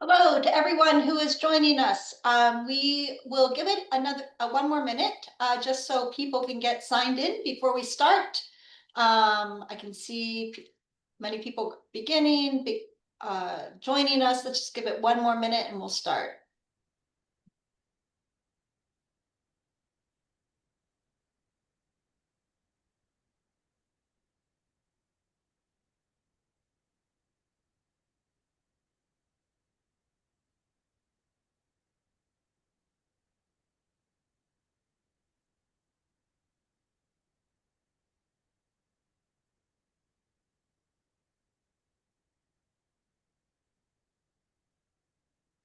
Hello to everyone who is joining us. We will give it another one more minute just so people can get signed in before we start. I can see many people joining us. Let's just give it one more minute and we'll start.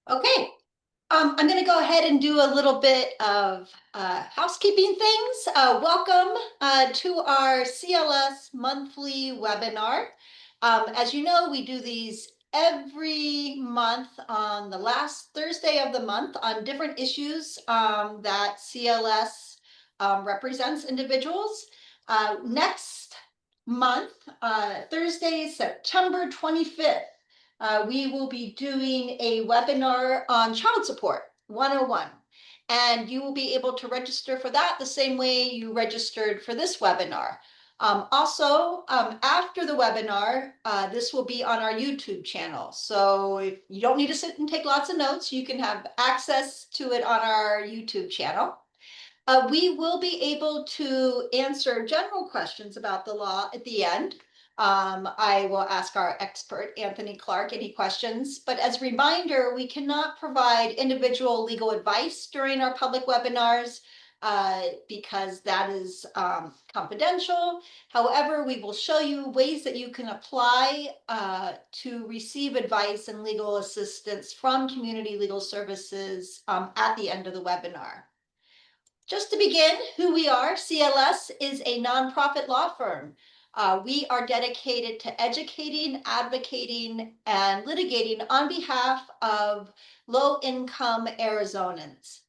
Okay, I'm going to go ahead and do a little bit of housekeeping things. Welcome to our CLS monthly webinar. As you know, we do these every month on the last Thursday of the month on different issues that CLS represents individuals. Next month, Thursday, September 25th, we will be doing a webinar on child support 101. And you will be able to register for that the same way you registered for this webinar. After the webinar, this will be on our YouTube channel. So if you don't need to sit and take lots of notes, you can have access to it on our YouTube channel. We will be able to answer general questions about the law at the end. I will ask our expert, Anthony Clark, any questions. But as a reminder, we cannot provide individual legal advice during our public webinars because that is confidential. However, we will show you ways that you can apply to receive advice and legal assistance from Community Legal Services at the end of the webinar. Just to begin, who we are, CLS is a nonprofit law firm. We are dedicated to educating, advocating, and litigating on behalf of low-income Arizonans.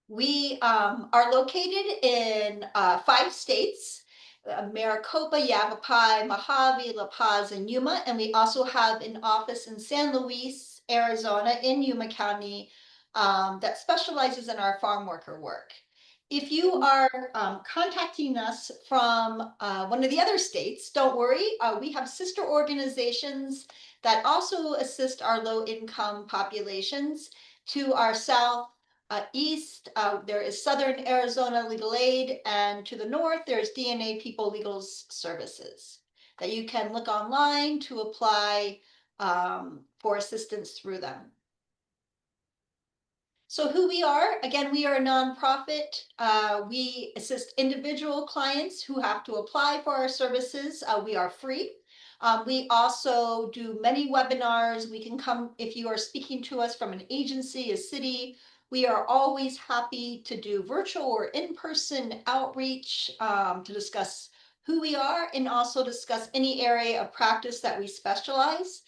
We are located in 5 states, Maricopa, Yavapai, Mojave, La Paz, and Yuma, and we also have an office in San Luis, Arizona, in Yuma County, that specializes in our farm worker work. If you are contacting us from one of the other states, don't worry. We have sister organizations that also assist our low-income populations. To our south, east, there is Southern Arizona Legal Aid, and to the north, there's DNA People Legal Services that you can look online to apply for assistance through them. So who we are, again, we are a nonprofit. We assist individual clients who have to apply for our services. We are free. We also do many webinars. We can come, if you are speaking to us from an agency, a city, we are always happy to do virtual or in-person outreach to discuss who we are and also discuss any area of practice that we specialize.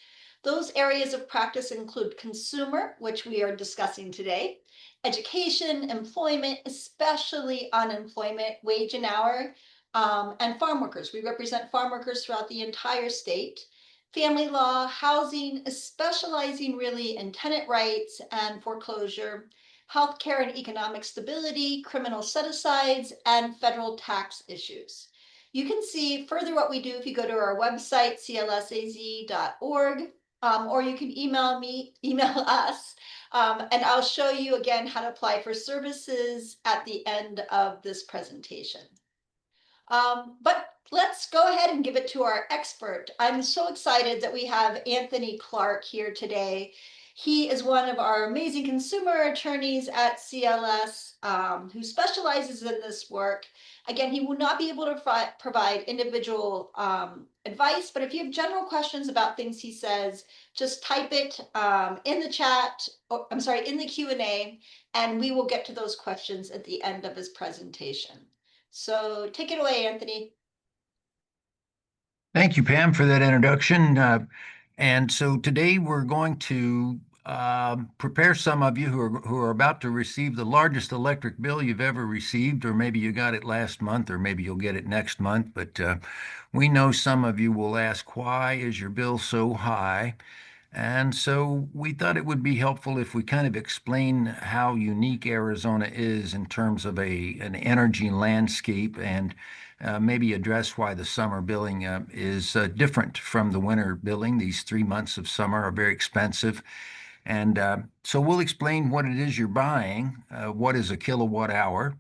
Those areas of practice include consumer, which we are discussing today, education, employment, especially unemployment, wage and hour, and farm workers. We represent farm workers throughout the entire state. Family law, housing, specializing really in tenant rights and foreclosure, healthcare and economic stability, criminal set-asides, and federal tax issues. You can see further what we do if you go to our website, clsaz.org. Or you can email us, and I'll show you again how to apply for services at the end of this presentation. But let's go ahead and give it to our expert. I'm so excited that we have Anthony Clark here today. He is one of our amazing consumer attorneys at CLS who specializes in this work. Again, he will not be able to provide individual advice, but if you have general questions about things he says, just type it in the chat, in the Q&A, and we will get to those questions at the end of his presentation. So take it away, Anthony. Thank you, Pam, for that introduction. And so today we're going to prepare some of you who are about to receive the largest electric bill you've ever received, or maybe you got it last month, or maybe you'll get it next month. But we know some of you will ask, why is your bill so high? And so we thought it would be helpful if we kind of explain how unique Arizona is in terms of an energy landscape and maybe address why the summer billing is different from the winter billing. These 3 months of summer are very expensive. And so we'll explain what it is you're buying, what is a kilowatt hour,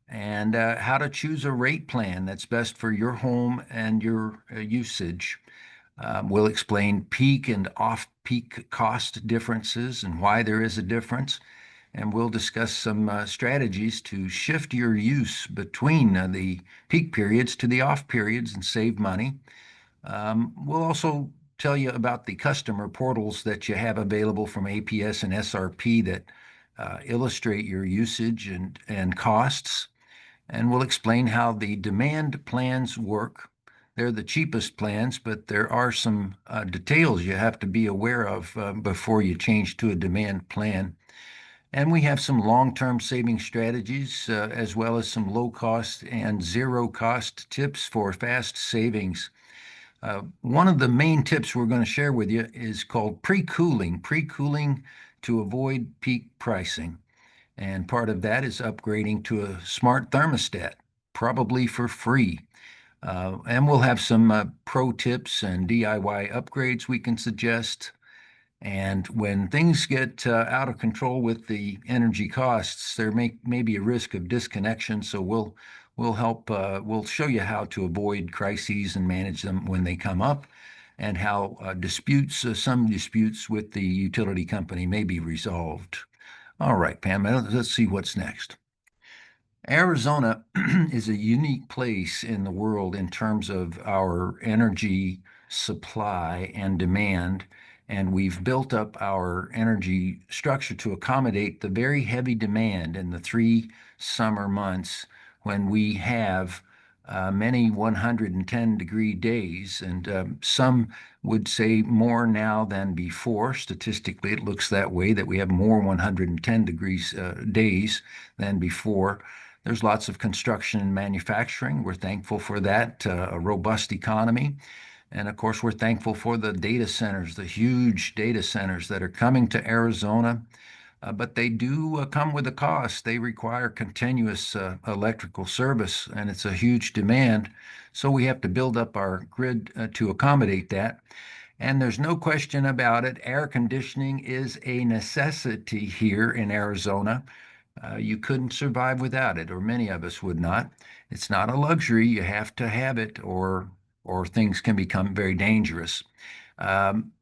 and how to choose a rate plan that's best for your home and your usage. We'll explain peak and off-peak cost differences and why there is a difference. And we'll discuss some strategies to shift your use between the peak periods to the off periods and save money. We'll also tell you about the customer portals that you have available from APS and SRP that illustrate your usage and costs. And we'll explain how the demand plans work. They're the cheapest plans, but there are some details you have to be aware of before you change to a demand plan. And we have some long-term saving strategies, as well as some low-cost and zero-cost tips for fast savings. One of the main tips we're going to share with you is called pre-cooling to avoid peak pricing. And part of that is upgrading to a smart thermostat, probably for free. And we'll have some pro tips and DIY upgrades we can suggest. And when things get out of control with the energy costs, there may be a risk of disconnection. So we'll help. We'll show you how to avoid crises and manage them when they come up, and how some disputes with the utility company may be resolved. All right, Pam, let's see what's next. Arizona is a unique place in the world in terms of our energy supply and demand, and we've built up our energy structure to accommodate the very heavy demand in the 3 summer months when we have many 110-degree days, and some would say more now than before. Statistically, it looks that way, that we have more 110 degrees days than before. There's lots of construction and manufacturing. We're thankful for that, a robust economy. And of course, we're thankful for the data centers, the huge data centers that are coming to Arizona. But they do come with a cost. They require continuous electrical service, and it's a huge demand. So we have to build up our grid to accommodate that. And there's no question about it, air conditioning is a necessity here in Arizona. You couldn't survive without it, or many of us would not. It's not a luxury. You have to have it, or things can become very dangerous.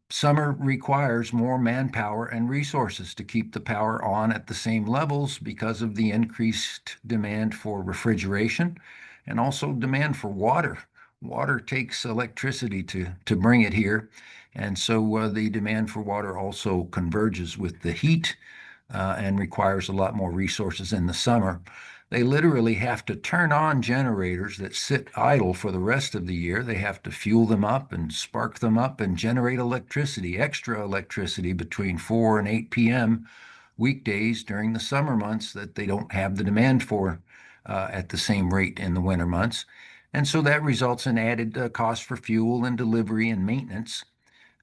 Summer requires more manpower and resources to keep the power on at the same levels because of the increased demand for refrigeration and also demand for water. Water takes electricity to bring it here. And so the demand for water also converges with the heat and requires a lot more resources in the summer. They literally have to turn on generators that sit idle for the rest of the year. They have to fuel them up and spark them up and generate electricity, extra electricity between 4 and 8 p.m. weekdays during the summer months that they don't have the demand for at the same rate in the winter months. And so that results in added cost for fuel and delivery and maintenance.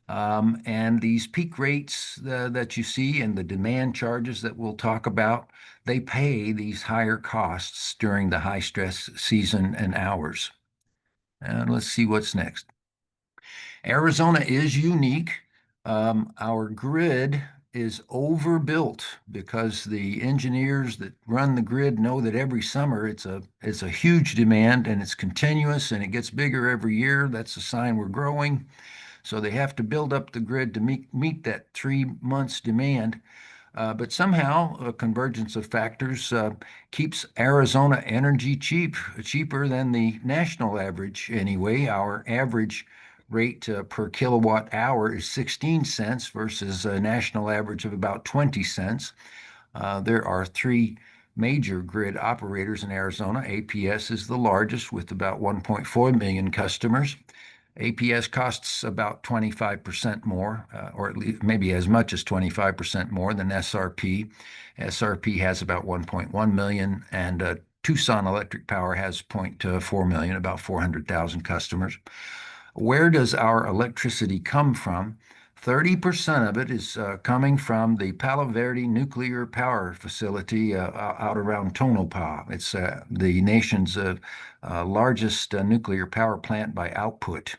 And these peak rates that you see and the demand charges that we'll talk about, they pay these higher costs during the high stress season and hours. And let's see what's next. Arizona is unique. Our grid is overbuilt because the engineers that run the grid know that every summer it's a huge demand and it's continuous and it gets bigger every year. That's a sign we're growing. So they have to build up the grid to meet that 3 months demand. But somehow a convergence of factors keeps Arizona energy cheaper than the national average anyway. Our average rate per kilowatt hour is 16 cents versus a national average of about 20 cents. There are three major grid operators in Arizona. APS is the largest with about 1.4 million customers. APS costs about 25% more, or at least maybe as much as 25% more than SRP. SRP has about 1.1 million, and Tucson Electric Power has zero point 0.4 million, about 400,000 customers. Where does our electricity come from? 30% of it is coming from the Palo Verde nuclear power facility out around Tonopah. It's the nation's largest nuclear power plant by output.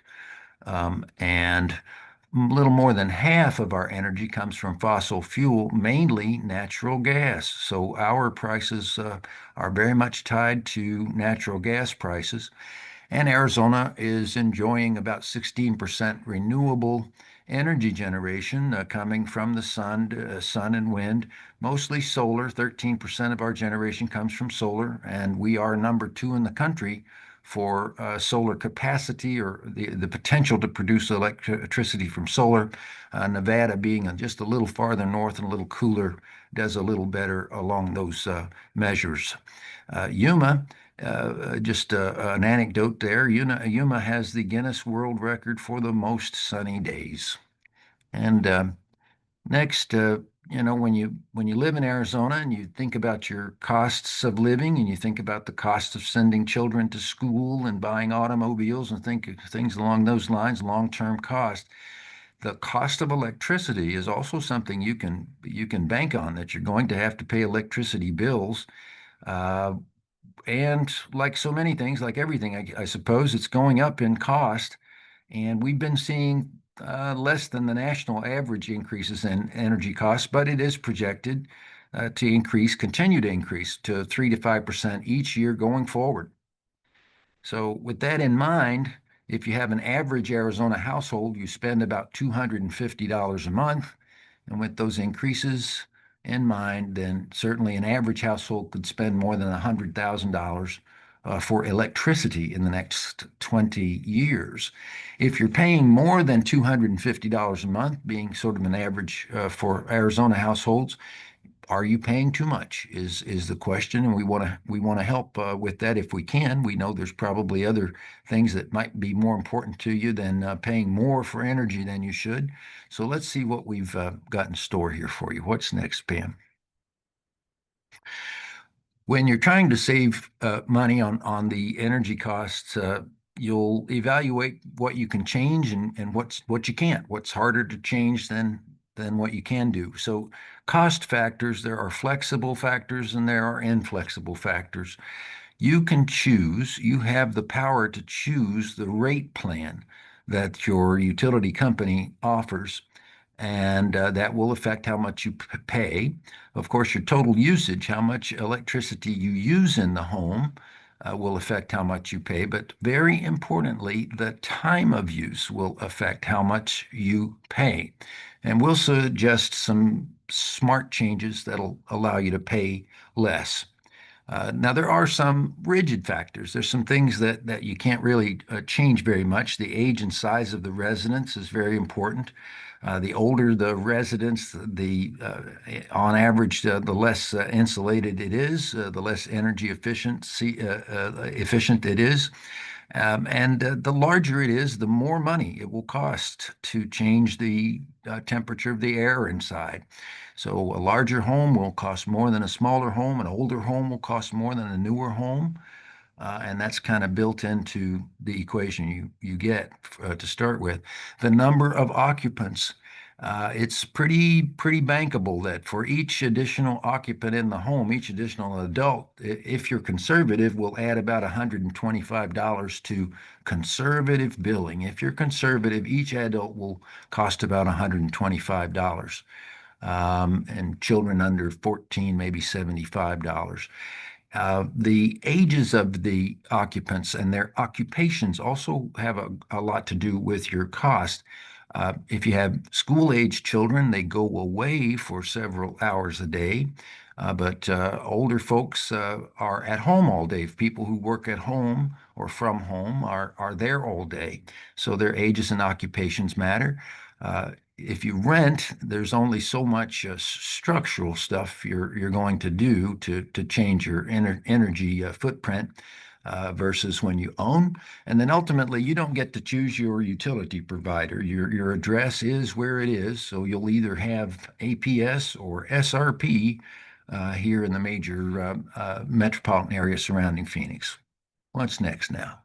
And a little more than half of our energy comes from fossil fuel, mainly natural gas. So our prices are very much tied to natural gas prices. And Arizona is enjoying about 16% renewable energy generation coming from the sun and wind, mostly solar. 13% of our generation comes from solar, and we are number two in the country for solar capacity or the potential to produce electricity from solar. Nevada being just a little farther north and a little cooler does a little better along those measures. Yuma just an anecdote there. Yuma has the Guinness World Record for the most sunny days. And next, when you live in Arizona and you think about your costs of living and you think about the cost of sending children to school and buying automobiles and think of things along those lines, long-term cost, the cost of electricity is also something you can bank on that you're going to have to pay electricity bills. Uh, and like so many things, like everything, I suppose it's going up in cost. And we've been seeing less than the national average increases in energy costs, but it is projected to continue to increase to 3 to 5% each year going forward. So, with that in mind, if you have an average Arizona household, you spend about $250 a month. And with those increases in mind, then certainly an average household could spend more than $100,000 for electricity in the next 20 years. If you're paying more than $250 a month, being sort of an average for Arizona households, are you paying too much is the question, and we want to help with that if we can. We know there's probably other things that might be more important to you than paying more for energy than you should. So let's see what we've got in store here for you. What's next, Pam? When you're trying to save money on the energy costs, you'll evaluate what you can change and what you can't. What's harder to change than what you can do. So cost factors, there are flexible factors and there are inflexible factors. You can choose, you have the power to choose the rate plan that your utility company offers, and that will affect how much you pay. Of course, your total usage, how much electricity you use in the home, will affect how much you pay. But very importantly, the time of use will affect how much you pay. And we'll suggest some smart changes that'll allow you to pay less. Now, there are some rigid factors. There's some things that you can't really change very much. The age and size of the residence is very important. The older the residence, on average, the less insulated it is, the less energy efficient it is. And the larger it is, the more money it will cost to change the temperature of the air inside. So a larger home will cost more than a smaller home. An older home will cost more than a newer home. And that's kind of built into the equation you get to start with. The number of occupants. It's pretty bankable that for each additional occupant in the home, each additional adult, if you're conservative, will add about $125 to conservative billing. If you're conservative, each adult will cost about $125. And children under 14, maybe $75. The ages of the occupants and their occupations also have a lot to do with your cost. If you have school-age children, they go away for several hours a day. But older folks are at home all day. People who work at home or from home are there all day. So their ages and occupations matter. If you rent, there's only so much structural stuff you're going to do to change your energy footprint versus when you own. And then ultimately, you don't get to choose your utility provider. Your address is where it is, so you'll either have APS or SRP here in the major metropolitan area surrounding Phoenix. What's next now?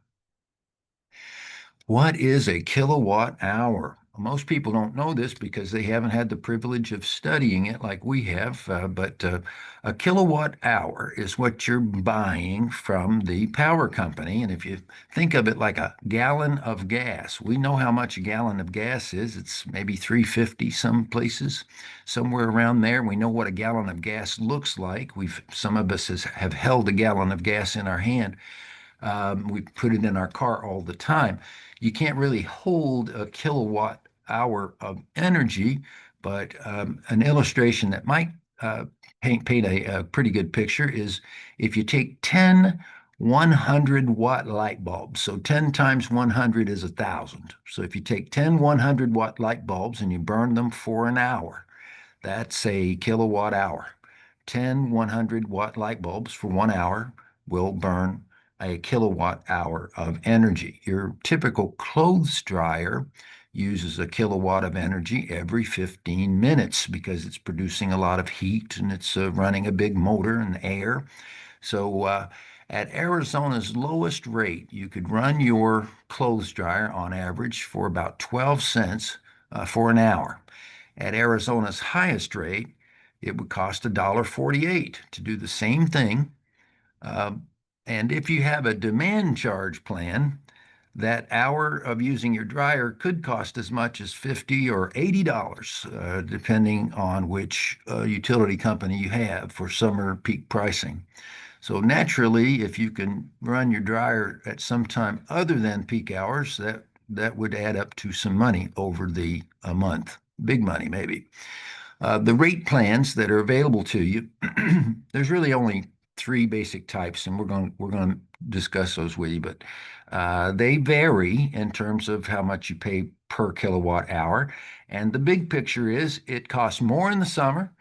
What is a kilowatt hour? Most people don't know this because they haven't had the privilege of studying it like we have, but a kilowatt hour is what you're buying from the power company. And if you think of it like a gallon of gas, we know how much a gallon of gas is. It's maybe 350 some places, somewhere around there. We know what a gallon of gas looks like. Some of us have held a gallon of gas in our hand. We put it in our car all the time. You can't really hold a kilowatt hour of energy, but an illustration that might paint a pretty good picture is if you take 10 100-watt light bulbs. So 10 times 100 is 1,000. So if you take 10 100-watt light bulbs and you burn them for an hour, that's a kilowatt hour. 10 100-watt light bulbs for 1 hour will burn a kilowatt hour of energy. Your typical clothes dryer uses a kilowatt of energy every 15 minutes because it's producing a lot of heat and it's running a big motor and air. So at Arizona's lowest rate, you could run your clothes dryer on average for about 12 cents for an hour. At Arizona's highest rate, it would cost $1.48 to do the same thing. Um, and if you have a demand charge plan, that hour of using your dryer could cost as much as $50 or $80, depending on which utility company you have for summer peak pricing. So naturally, if you can run your dryer at some time other than peak hours, that would add up to some money over the a month. Big money, maybe. The rate plans that are available to you, there's really only three basic types, and we're going to discuss those with you, but they vary in terms of how much you pay per kilowatt hour. And the big picture is it costs more in the summer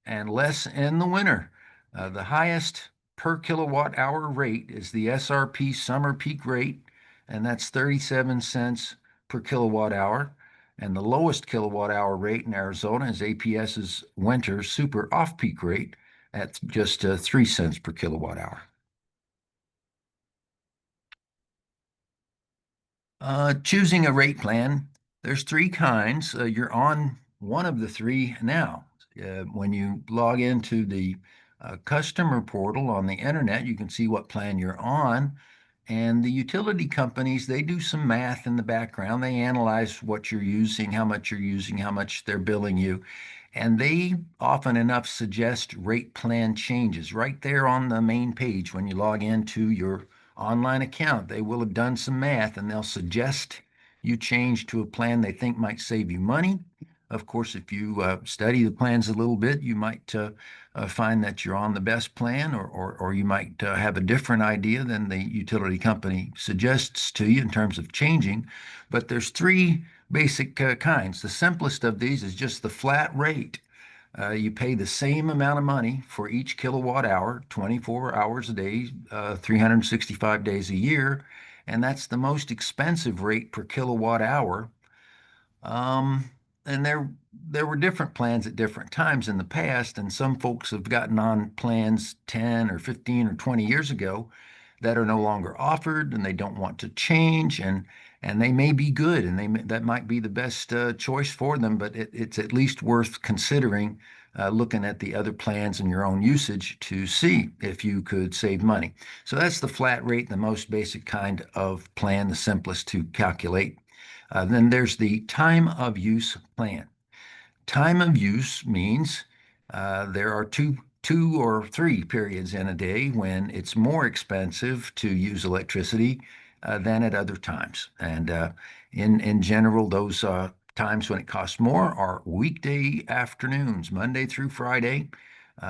and less in the winter. The highest per kilowatt hour rate is the SRP summer peak rate, and that's 37 cents per kilowatt hour. And the lowest kilowatt hour rate in Arizona is APS's winter super off-peak rate at just 3 cents per kilowatt hour. Choosing a rate plan, there's three kinds. You're on one of the three now. When you log into the customer portal on the internet, you can see what plan you're on. And the utility companies, they do some math in the background. They analyze what you're using, how much you're using, how much they're billing you. And they often enough suggest rate plan changes right there on the main page when you log into your online account. They will have done some math and they'll suggest you change to a plan they think might save you money. Of course, if you study the plans a little bit, you might find that you're on the best plan, or you might have a different idea than the utility company suggests to you in terms of changing. But there's three basic kinds. The simplest of these is just the flat rate. You pay the same amount of money for each kilowatt hour, 24 hours a day, 365 days a year, and that's the most expensive rate per kilowatt hour. Um, and there were different plans at different times in the past, and some folks have gotten on plans 10 or 15 or 20 years ago that are no longer offered, and they don't want to change, and they may be good, and that might be the best choice for them, but it's at least worth considering looking at the other plans and your own usage to see if you could save money. So that's the flat rate, the most basic kind of plan, the simplest to calculate. Then there's the time of use plan. Time of use means there are two or three periods in a day when it's more expensive to use electricity than at other times. And in general, those times when it costs more are weekday afternoons, Monday through Friday,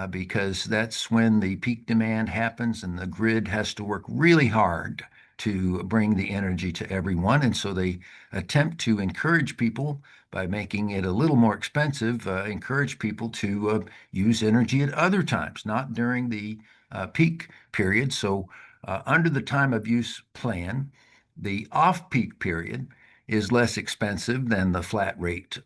because that's when the peak demand happens and the grid has to work really hard to bring the energy to everyone. And so they attempt to encourage people by making it a little more expensive, encourage people to use energy at other times, not during the peak period. So under the time of use plan, the off-peak period is less expensive than the flat rate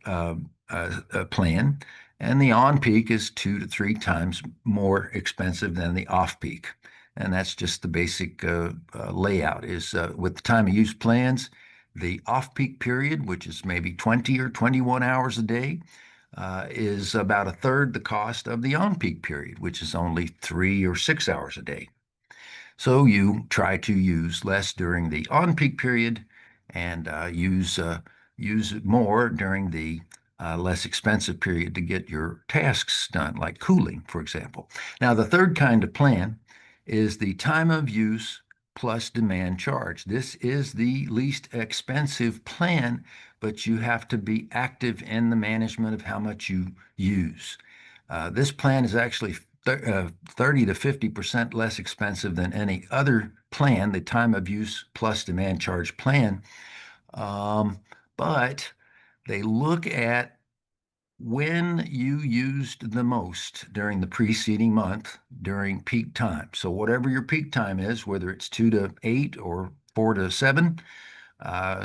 plan, and the on-peak is 2 to 3 times more expensive than the off-peak. And that's just the basic layout is with the time of use plans, The off-peak period, which is maybe 20 or 21 hours a day, is about a third the cost of the on-peak period, which is only 3 or 6 hours a day. So you try to use less during the on-peak period and use more during the less expensive period to get your tasks done, like cooling, for example. Now, the third kind of plan is the time of use plus demand charge. This is the least expensive plan, but you have to be active in the management of how much you use. This plan is actually 30 to 50% less expensive than any other plan, the time of use plus demand charge plan. Um, but they look at when you used the most during the preceding month during peak time. So whatever your peak time is, whether it's 2 to 8 or 4 to 7,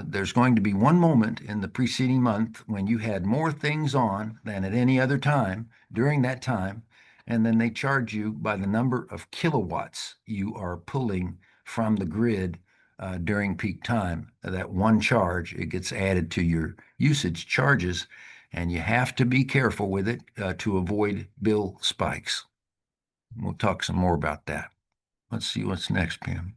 there's going to be one moment in the preceding month when you had more things on than at any other time during that time, and then they charge you by the number of kilowatts you are pulling from the grid during peak time. That one charge, it gets added to your usage charges, and you have to be careful with it to avoid bill spikes. We'll talk some more about that. Let's see what's next, Pam.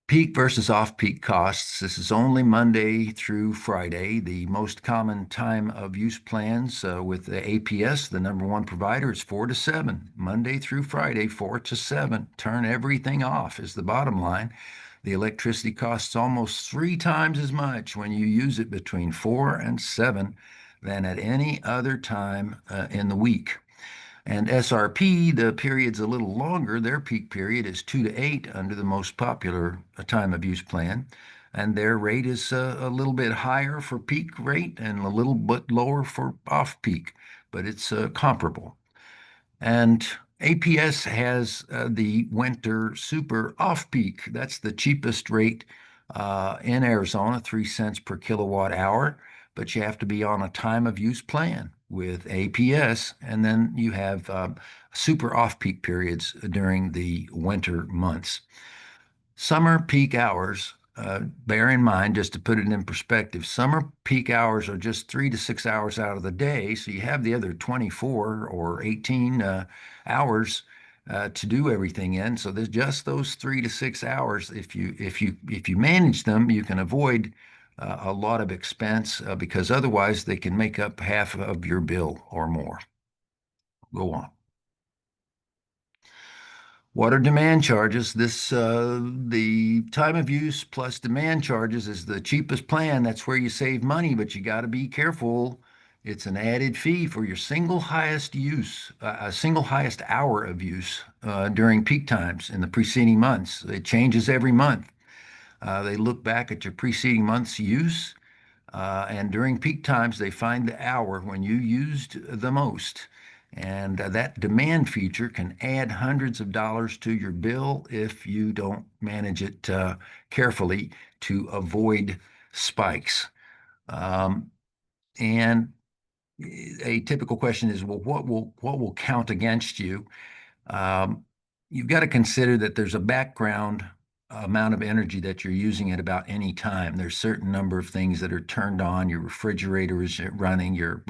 Peak versus off-peak costs. This is only Monday through Friday. The most common time of use plans with the APS, the number one provider, is 4 to 7. Monday through Friday, 4 to 7. Turn everything off is the bottom line. The electricity costs almost 3 times as much when you use it between 4 and 7 than at any other time in the week. And SRP, the period's a little longer. Their peak period is 2 to 8 under the most popular time of use plan. And their rate is a little bit higher for peak rate and a little bit lower for off peak, but it's comparable. And APS has the winter super off peak. That's the cheapest rate in Arizona, 3 cents per kilowatt hour. But you have to be on a time of use plan with APS. And then you have super off peak periods during the winter months. Summer peak hours, bear in mind, just to put it in perspective, summer peak hours are just 3 to 6 hours out of the day. So you have the other 24 or 18 hours to do everything in. So there's just those 3 to 6 hours. If you manage them, you can avoid a lot of expense because otherwise they can make up half of your bill or more. Go on. Water demand charges. The time of use plus demand charges is the cheapest plan. That's where you save money, but you got to be careful. It's an added fee for your single highest use, a single highest hour of use during peak times in the preceding months. It changes every month. They look back at your preceding month's use, and during peak times, they find the hour when you used the most. And that demand feature can add hundreds of dollars to your bill if you don't manage it carefully to avoid spikes. Um, and a typical question is, well, what will count against you? Um, you've got to consider that there's a background amount of energy that you're using at about any time. There's a certain number of things that are turned on. Your refrigerator is running, your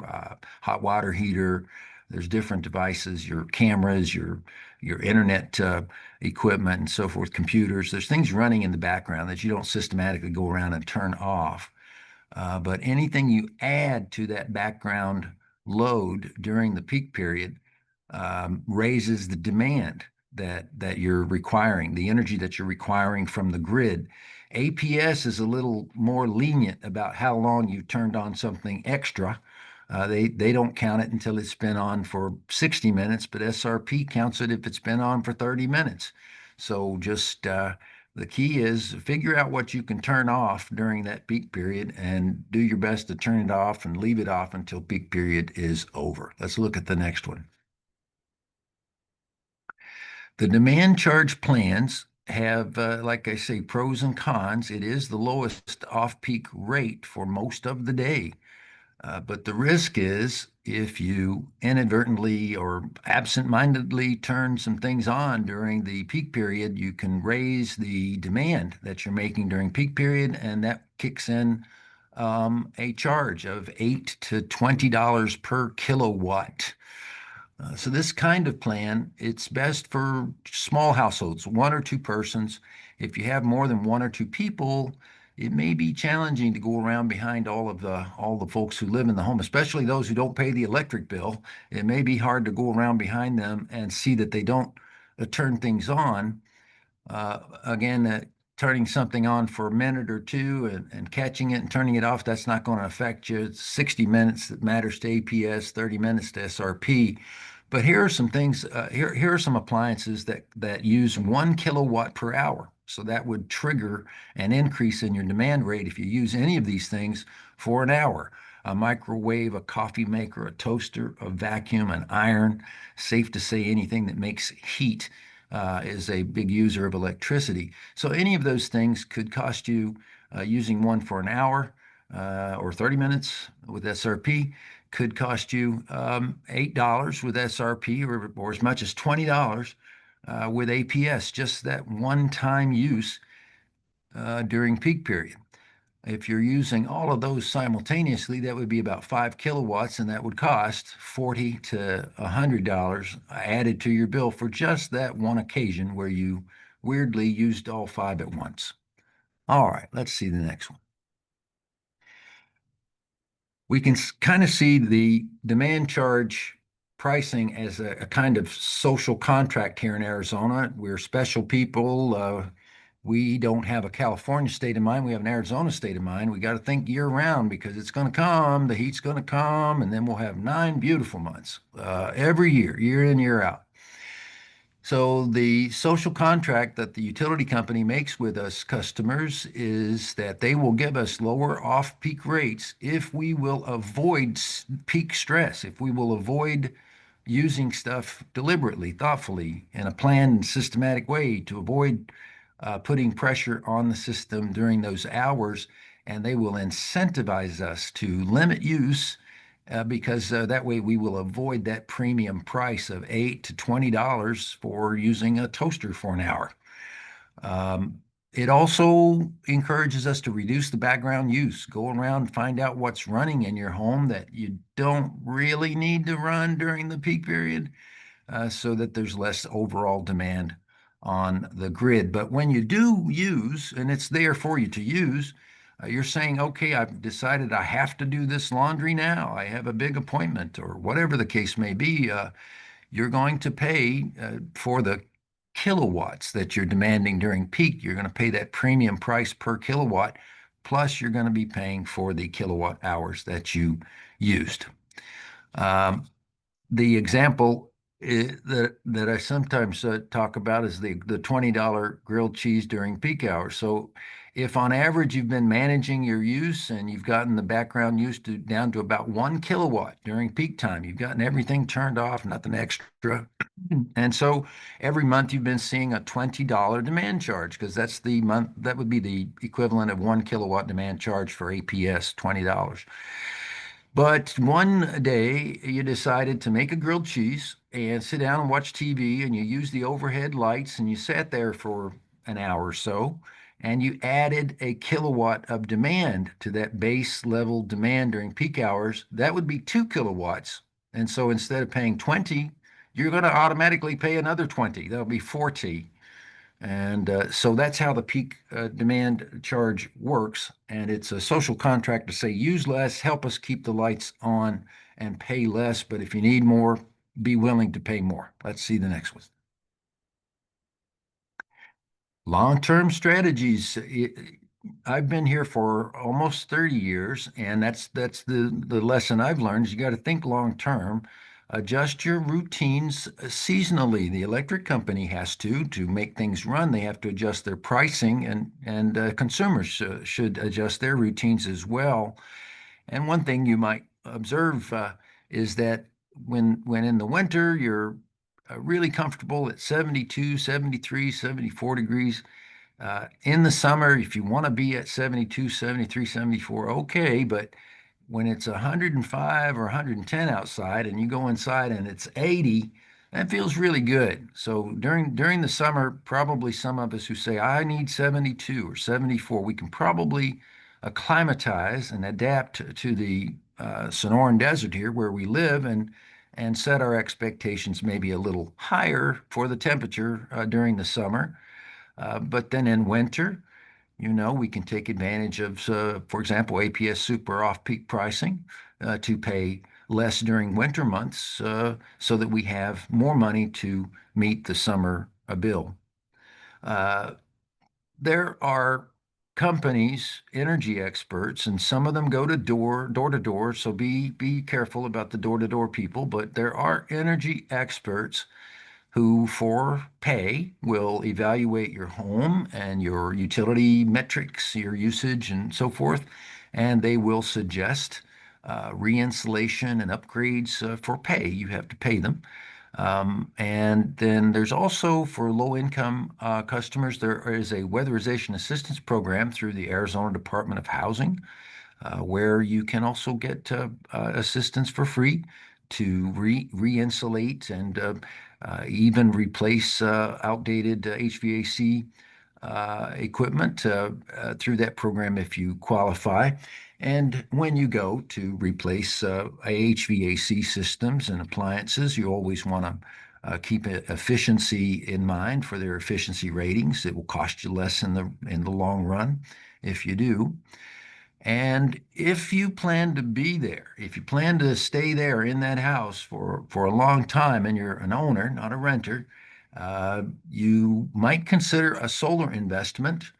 hot water heater. There's different devices, your cameras, your internet equipment, and so forth, computers. There's things running in the background that you don't systematically go around and turn off. But anything you add to that background load during the peak period raises the demand that you're requiring, the energy that you're requiring from the grid. APS is a little more lenient about how long you turned on something extra. They don't count it until it's been on for 60 minutes, but SRP counts it if it's been on for 30 minutes. So just the key is figure out what you can turn off during that peak period and do your best to turn it off and leave it off until peak period is over. Let's look at the next one. The demand charge plans have, like I say, pros and cons. It is the lowest off-peak rate for most of the day. But the risk is if you inadvertently or absent-mindedly turn some things on during the peak period, you can raise the demand that you're making during peak period, and that kicks in a charge of $8 to $20 per kilowatt. So this kind of plan, it's best for small households, one or two persons. If you have more than one or two people, it may be challenging to go around behind all the folks who live in the home, especially those who don't pay the electric bill. It may be hard to go around behind them and see that they don't turn things on. Again, turning something on for a minute or two and catching it and turning it off, that's not going to affect you. It's 60 minutes that matters to APS, 30 minutes to SRP. But here are some things, here are some appliances that use 1 kilowatt per hour. So that would trigger an increase in your demand rate if you use any of these things for an hour. A microwave, a coffee maker, a toaster, a vacuum, an iron. Safe to say anything that makes heat is a big user of electricity. So any of those things could cost you, using one for an hour or 30 minutes with SRP, could cost you $8 with SRP, or as much as $20 with APS, just that one-time use during peak period. If you're using all of those simultaneously, that would be about 5 kilowatts, and that would cost $40 to $100 added to your bill for just that one occasion where you weirdly used all five at once. All right, let's see the next one. We can kind of see the demand charge pricing as a kind of social contract here in Arizona. We're special people. We don't have a California state of mind. We have an Arizona state of mind. We got to think year round because it's going to come, the heat's going to come, and then we'll have 9 beautiful months every year, year in, year out. So the social contract that the utility company makes with us customers is that they will give us lower off-peak rates if we will avoid peak stress, if we will avoid using stuff deliberately, thoughtfully, in a planned and systematic way to avoid putting pressure on the system during those hours. And they will incentivize us to limit use because that way we will avoid that premium price of $8 to $20 for using a toaster for an hour. It also encourages us to reduce the background use. Go around, find out what's running in your home that you don't really need to run during the peak period, so that there's less overall demand on the grid. But when you do use, and it's there for you to use, you're saying, okay, I've decided I have to do this laundry now. I have a big appointment, or whatever the case may be. You're going to pay for the kilowatts that you're demanding during peak. You're going to pay that premium price per kilowatt, plus you're going to be paying for the kilowatt hours that you used. The example that I sometimes talk about is the $20 grilled cheese during peak hours. So if on average you've been managing your use and you've gotten the background use down to about 1 kilowatt during peak time, you've gotten everything turned off, nothing extra. And so every month you've been seeing a $20 demand charge, because that's the month, that would be the equivalent of 1 kilowatt demand charge for APS, $20. But one day you decided to make a grilled cheese and sit down and watch TV, and you used the overhead lights, and you sat there for an hour or so, and you added a kilowatt of demand to that base level demand during peak hours. That would be 2 kilowatts. And so instead of paying 20, you're going to automatically pay another 20. That'll be 40. And so that's how the peak demand charge works. And it's a social contract to say use less, help us keep the lights on, and pay less. But if you need more, be willing to pay more. Let's see the next one. Long-term strategies. I've been here for almost 30 years, and that's the lesson I've learned is you got to think long-term. Adjust your routines seasonally. The electric company has to make things run. They have to adjust their pricing, and consumers should adjust their routines as well. And one thing you might observe is that when in the winter you're really comfortable at 72, 73, 74 degrees. In the summer, if you want to be at 72, 73, 74, okay, but when it's 105 or 110 outside and you go inside and it's 80, that feels really good. So during the summer, probably some of us who say, I need 72 or 74, we can probably acclimatize and adapt to the Sonoran Desert here where we live and set our expectations maybe a little higher for the temperature during the summer. But then in winter, we can take advantage of, for example, APS super off-peak pricing to pay less during winter months so that we have more money to meet the summer bill. Uh, there are companies, energy experts, and some of them go to door to door. So be careful about the door to door people. But there are energy experts who, for pay, will evaluate your home and your utility metrics, your usage, and so forth. And they will suggest reinstallation and upgrades for pay. You have to pay them. And then there's also for low-income customers, there is a weatherization assistance program through the Arizona Department of Housing, where you can also get assistance for free to re-insulate and even replace outdated HVAC equipment through that program if you qualify. And when you go to replace HVAC systems and appliances, you always want to keep efficiency in mind for their efficiency ratings. It will cost you less in the long run if you do. And if you plan to be there, if you plan to stay there in that house for a long time and you're an owner, not a renter, you might consider a solar investment.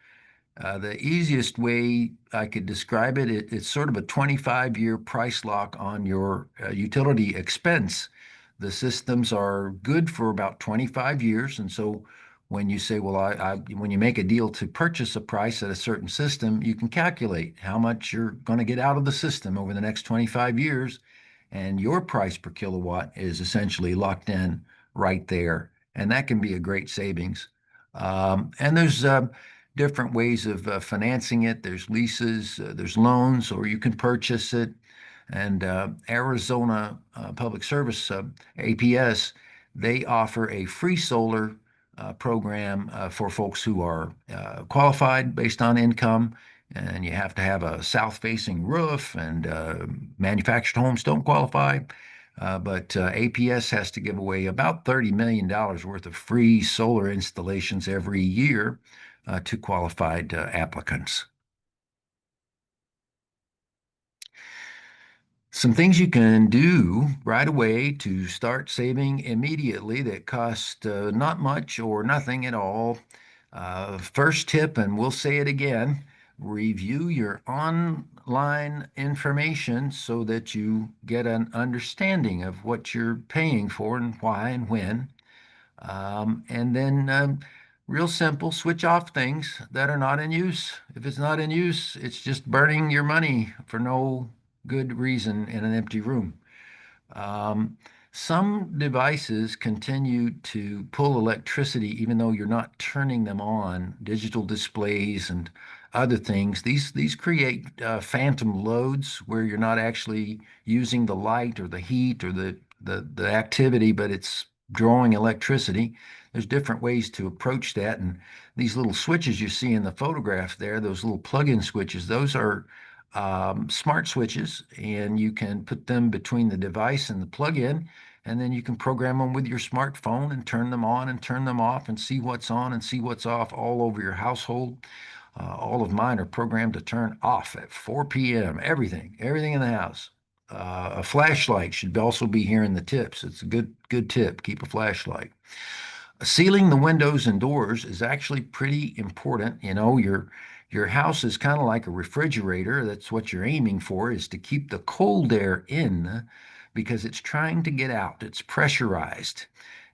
The easiest way I could describe it's sort of a 25-year price lock on your utility expense. The systems are good for about 25 years. And so when you say, well, when you make a deal to purchase a price at a certain system, you can calculate how much you're going to get out of the system over the next 25 years. And your price per kilowatt is essentially locked in right there. And that can be a great savings. And there's different ways of financing it. There's leases, there's loans, or you can purchase it. And Arizona Public Service, APS, they offer a free solar program for folks who are qualified based on income. And you have to have a south-facing roof, and manufactured homes don't qualify. But APS has to give away about $30 million worth of free solar installations every year to qualified applicants. Some things you can do right away to start saving immediately that cost not much or nothing at all. First tip, and we'll say it again, review your online information so that you get an understanding of what you're paying for and why and when. And then, real simple, switch off things that are not in use. If it's not in use, it's just burning your money for no good reason in an empty room. Um, some devices continue to pull electricity even though you're not turning them on, digital displays and other things. These create phantom loads where you're not actually using the light or the heat or the activity, but it's drawing electricity. There's different ways to approach that. And these little switches you see in the photograph there, those little plug-in switches, those are smart switches, and you can put them between the device and the plug-in, and then you can program them with your smartphone and turn them on and turn them off and see what's on and see what's off all over your household. All of mine are programmed to turn off at 4 p.m. Everything in the house. A flashlight should also be here in the tips. It's a good tip. Keep a flashlight. Sealing the windows and doors is actually pretty important. Your house is kind of like a refrigerator. That's what you're aiming for, is to keep the cold air in because it's trying to get out. It's pressurized.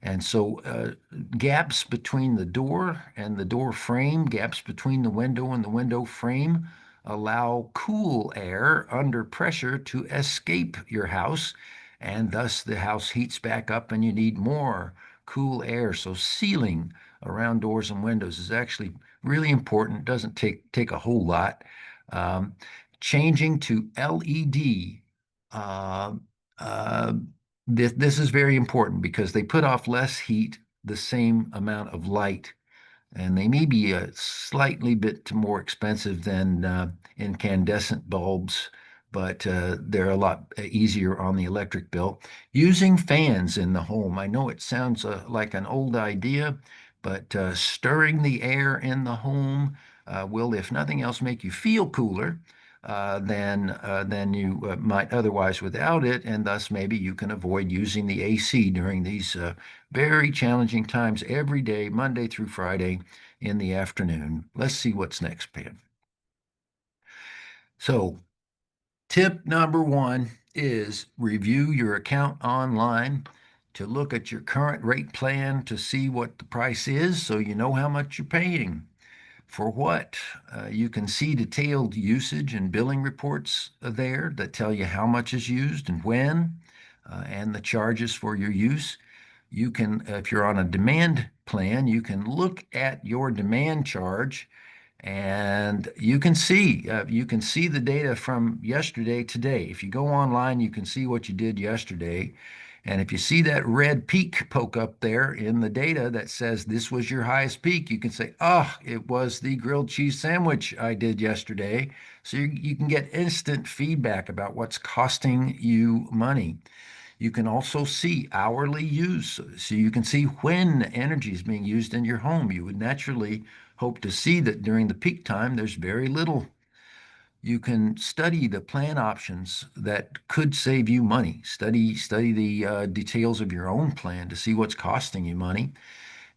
And so gaps between the door and the door frame, gaps between the window and the window frame allow cool air under pressure to escape your house, and thus the house heats back up and you need more cool air. So sealing around doors and windows is actually really important. It doesn't take a whole lot. Um, changing to LED. Uh, uh, this is very important because they put off less heat, the same amount of light, and they may be a slightly bit more expensive than incandescent bulbs, but they're a lot easier on the electric bill. Using fans in the home. I know it sounds like an old idea, but stirring the air in the home will, if nothing else, make you feel cooler than you might otherwise without it, and thus maybe you can avoid using the AC during these very challenging times every day, Monday through Friday in the afternoon. Let's see what's next, Pam. So, tip number one is review your account online to look at your current rate plan to see what the price is so you know how much you're paying. For what? You can see detailed usage and billing reports there that tell you how much is used and when, and the charges for your use. You can, if you're on a demand plan, you can look at your demand charge and you can see the data from yesterday today. If you go online, you can see what you did yesterday. And if you see that red peak poke up there in the data that says this was your highest peak, you can say, oh, it was the grilled cheese sandwich I did yesterday. So you can get instant feedback about what's costing you money. You can also see hourly use, so you can see when energy is being used in your home. You would naturally hope to see that during the peak time, there's very little. You can study the plan options that could save you money. Study the details of your own plan to see what's costing you money.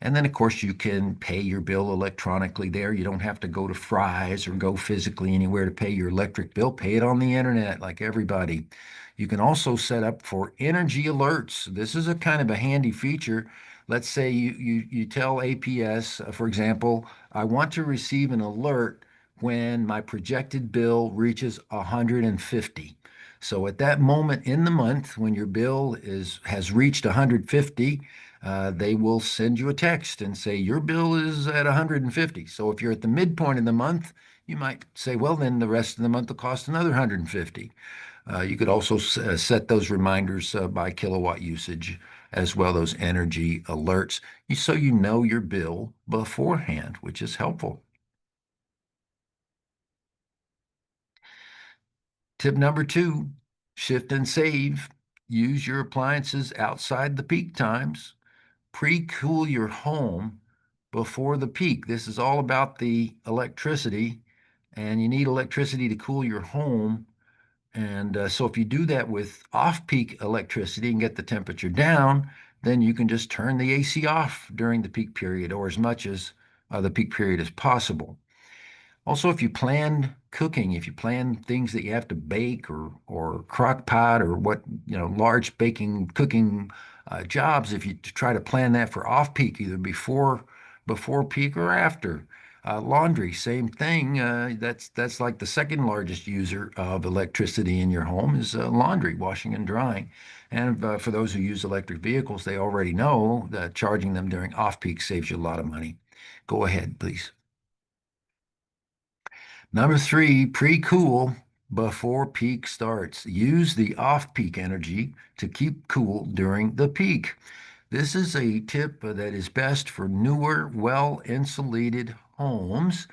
And then, of course, you can pay your bill electronically there. You don't have to go to Fry's or go physically anywhere to pay your electric bill. Pay it on the internet like everybody. You can also set up for energy alerts. This is a kind of a handy feature. Let's say you tell APS, for example, I want to receive an alert when my projected bill reaches 150. So at that moment in the month, when your bill has reached 150, they will send you a text and say your bill is at 150. So if you're at the midpoint of the month, you might say, well, then the rest of the month will cost another 150. You could also set those reminders by kilowatt usage as well, those energy alerts, so you know your bill beforehand, which is helpful. Tip number two, shift and save. Use your appliances outside the peak times. Pre-cool your home before the peak. This is all about the electricity, and you need electricity to cool your home. And so if you do that with off-peak electricity and get the temperature down, then you can just turn the AC off during the peak period or as much as the peak period as possible. Also, if you plan cooking, if you plan things that you have to bake or crock pot or what, large baking cooking jobs, if you try to plan that for off peak, either before peak or after. Laundry, same thing. That's like the second largest user of electricity in your home is laundry, washing and drying. And for those who use electric vehicles, they already know that charging them during off peak saves you a lot of money. Go ahead, please. Number three, pre-cool before peak starts. Use the off-peak energy to keep cool during the peak. This is a tip that is best for newer, well-insulated homes.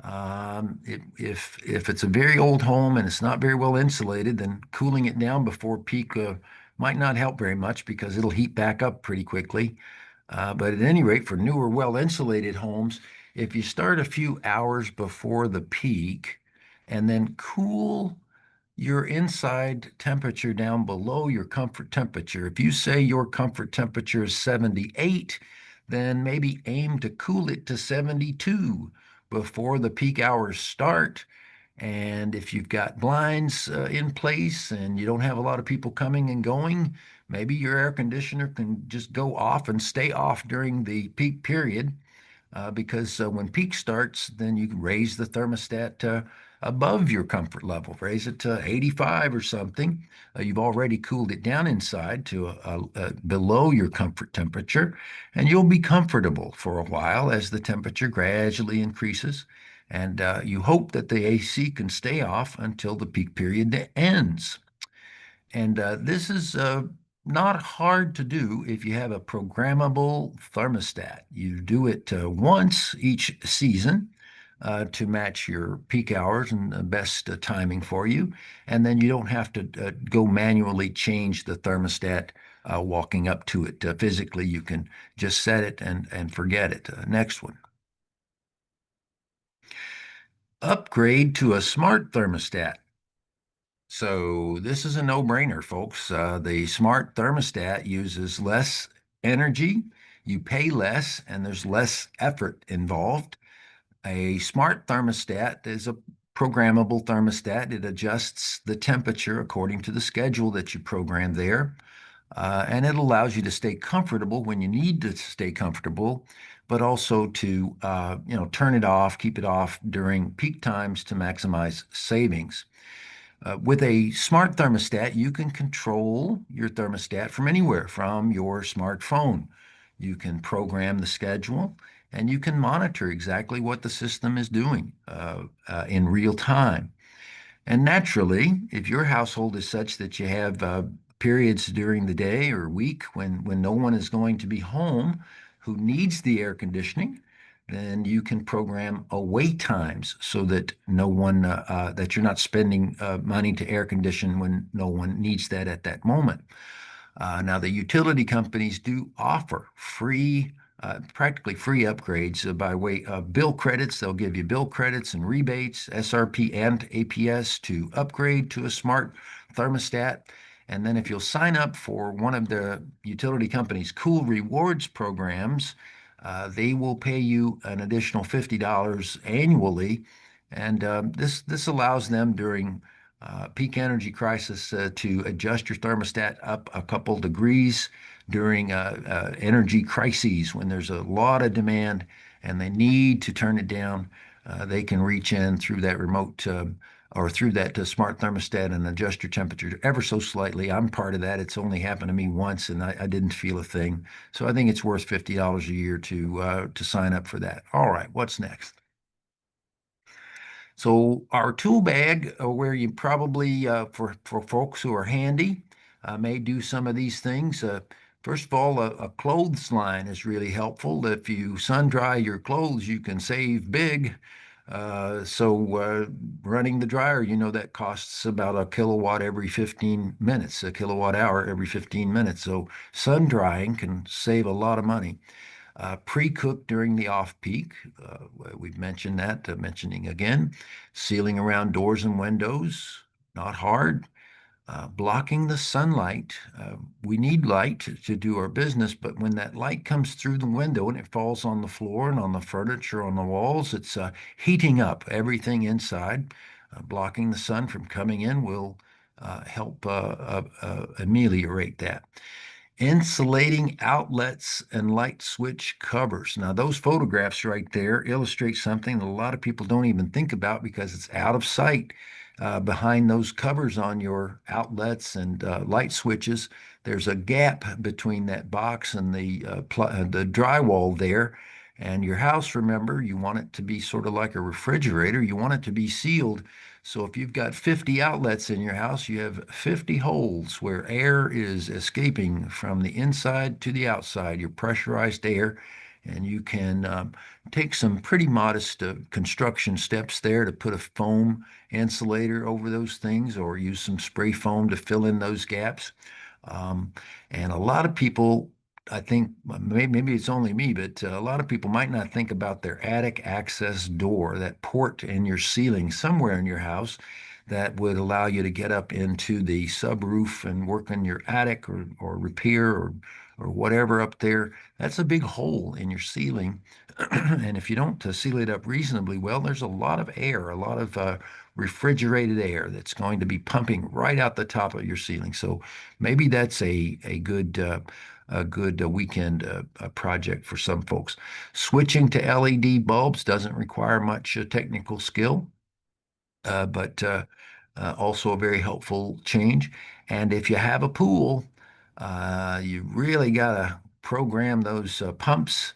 If it's a very old home and it's not very well insulated, then cooling it down before peak might not help very much because it'll heat back up pretty quickly. But at any rate, for newer, well-insulated homes, if you start a few hours before the peak and then cool your inside temperature down below your comfort temperature. If you say your comfort temperature is 78, then maybe aim to cool it to 72 before the peak hours start. And if you've got blinds in place and you don't have a lot of people coming and going, maybe your air conditioner can just go off and stay off during the peak period because when peak starts, then you can raise the thermostat above your comfort level, raise it to 85 or something. You've already cooled it down inside to below your comfort temperature, and you'll be comfortable for a while as the temperature gradually increases. And you hope that the AC can stay off until the peak period ends. And this is not hard to do if you have a programmable thermostat. You do it once each season to match your peak hours and the best timing for you. And then you don't have to go manually change the thermostat walking up to it physically. You can just set it and forget it. Next one. Upgrade to a smart thermostat. So this is a no-brainer, folks. The smart thermostat uses less energy, you pay less, and there's less effort involved. A smart thermostat is a programmable thermostat. It adjusts the temperature according to the schedule that you program there. And it allows you to stay comfortable when you need to stay comfortable, but also to turn it off, keep it off during peak times to maximize savings. With a smart thermostat, you can control your thermostat from anywhere, from your smartphone. You can program the schedule and you can monitor exactly what the system is doing in real time. And naturally, if your household is such that you have periods during the day or week when no one is going to be home who needs the air conditioning, then you can program away times so that no one that you're not spending money to air condition when no one needs that at that moment. Now, the utility companies do offer practically free upgrades by way of bill credits. They'll give you bill credits and rebates, SRP and APS, to upgrade to a smart thermostat. And then if you'll sign up for one of the utility company's cool rewards programs, they will pay you an additional $50 annually. And this allows them during peak energy crisis to adjust your thermostat up a couple degrees during energy crises when there's a lot of demand and they need to turn it down. They can reach in through that remote or through that smart thermostat and adjust your temperature ever so slightly. I'm part of that. It's only happened to me once, and I didn't feel a thing. So I think it's worth $50 a year to sign up for that. All right, what's next? So our tool bag, where you probably for folks who are handy, may do some of these things. First of all, a clothesline is really helpful. If you sun dry your clothes, you can save big. So running the dryer, that costs about a kilowatt every 15 minutes, a kilowatt hour every 15 minutes. So sun drying can save a lot of money. Pre-cook during the off-peak. We've mentioned that, mentioning again. Sealing around doors and windows, not hard. Blocking the sunlight. We need light to do our business, but when that light comes through the window and it falls on the floor and on the furniture, on the walls, it's heating up everything inside. Blocking the sun from coming in will help ameliorate that. Insulating outlets and light switch covers. Now, those photographs right there illustrate something that a lot of people don't even think about because it's out of sight. Behind those covers on your outlets and light switches, there's a gap between that box and the drywall there. And your house, remember, you want it to be sort of like a refrigerator. You want it to be sealed. So if you've got 50 outlets in your house, you have 50 holes where air is escaping from the inside to the outside, your pressurized air. And you can take some pretty modest construction steps there to put a foam insulator over those things or use some spray foam to fill in those gaps. Um, and a lot of people, I think, maybe it's only me, but a lot of people might not think about their attic access door, that port in your ceiling somewhere in your house that would allow you to get up into the subroof and work in your attic or repair or whatever up there. That's a big hole in your ceiling. And if you don't seal it up reasonably well, there's a lot of air, a lot of refrigerated air that's going to be pumping right out the top of your ceiling. So maybe that's a good weekend project for some folks. Switching to LED bulbs doesn't require much technical skill, but also a very helpful change. And if you have a pool, you really got to program those pumps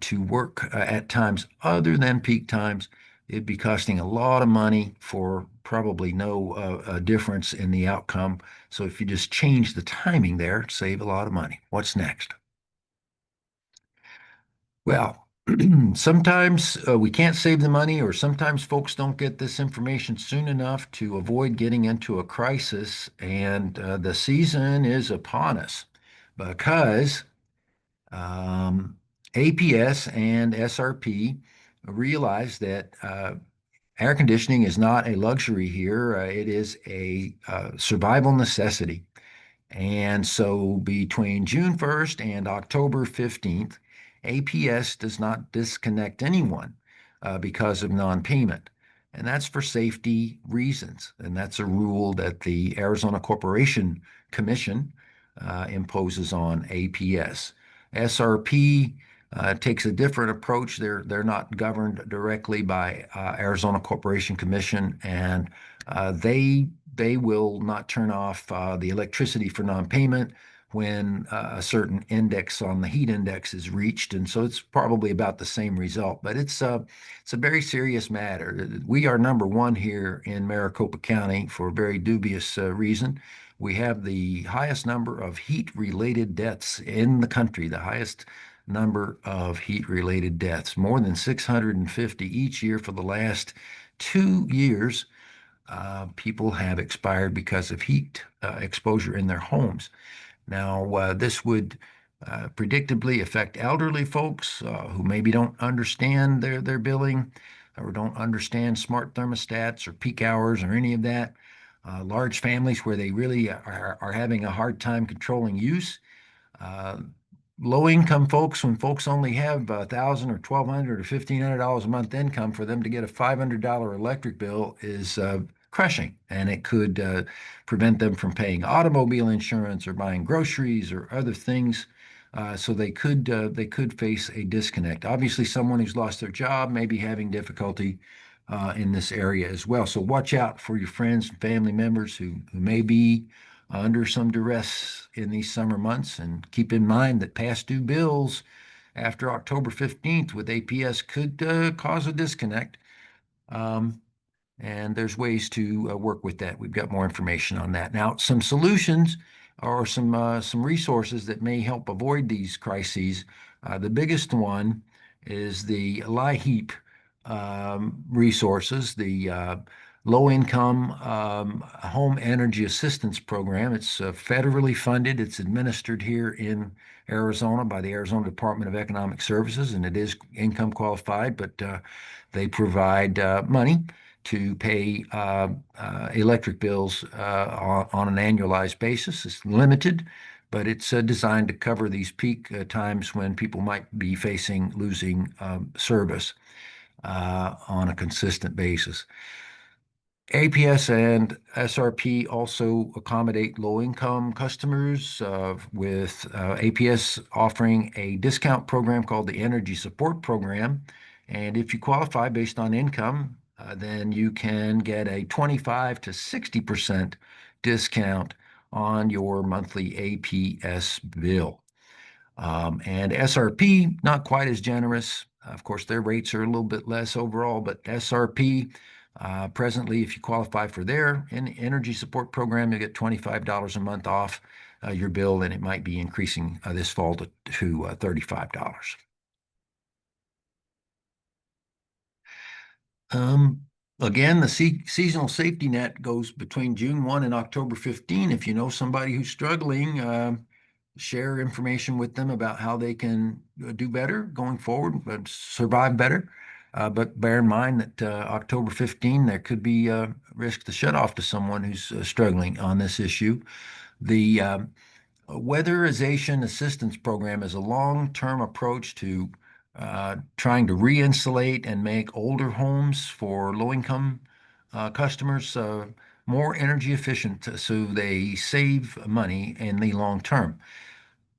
to work at times other than peak times. it'd be costing a lot of money for probably no difference in the outcome. So if you just change the timing there, save a lot of money. What's next? Well, sometimes we can't save the money, or sometimes folks don't get this information soon enough to avoid getting into a crisis. And the season is upon us because um, APS and SRP realize that air conditioning is not a luxury here, it is a survival necessity. And so between June 1st and October 15th, APS does not disconnect anyone because of non-payment. And that's for safety reasons. And that's a rule that the Arizona Corporation Commission imposes on APS. SRP takes a different approach. They're not governed directly by Arizona Corporation Commission, and they will not turn off the electricity for non-payment when a certain index on the heat index is reached, and so it's probably about the same result. But it's a very serious matter. We are number one here in Maricopa County for a very dubious reason. We have the highest number of heat-related deaths in the country, the highest number of heat-related deaths, more than 650 each year for the last 2 years. People have expired because of heat exposure in their homes. Now, this would predictably affect elderly folks who maybe don't understand their billing or don't understand smart thermostats or peak hours or any of that. Large families where they really are having a hard time controlling use. Uh, Low income folks, when folks only have 1,000 or 1,200 or $1,500 a month income, for them to get a $500 electric bill is crushing, and it could prevent them from paying automobile insurance or buying groceries or other things. So they could face a disconnect. Obviously, someone who's lost their job may be having difficulty in this area as well. So watch out for your friends and family members who may be under some duress in these summer months. And keep in mind that past due bills after October 15th with APS could cause a disconnect. Um, and there's ways to work with that. We've got more information on that. Now, some solutions or some resources that may help avoid these crises. The biggest one is the LIHEAP resources, the Low Income Home Energy Assistance Program. It's federally funded. It's administered here in Arizona by the Arizona Department of Economic Services, and it is income qualified, but they provide money to pay electric bills on an annualized basis. It's limited, but it's designed to cover these peak times when people might be facing losing service on a consistent basis. APS and SRP also accommodate low-income customers with APS offering a discount program called the Energy Support Program. And if you qualify based on income, then you can get a 25 to 60% discount on your monthly APS bill. And SRP, not quite as generous. Of course, their rates are a little bit less overall, but SRP, presently, if you qualify for their energy support program, you get $25 a month off your bill, and it might be increasing this fall to $35. Um, Again, the seasonal safety net goes between June 1 and October 15. If you know somebody who's struggling, share information with them about how they can do better going forward, but survive better. But bear in mind that October 15, there could be a risk to shut off to someone who's struggling on this issue. The Weatherization Assistance Program is a long-term approach to trying to re-insulate and make older homes for low-income customers more energy efficient so they save money in the long term.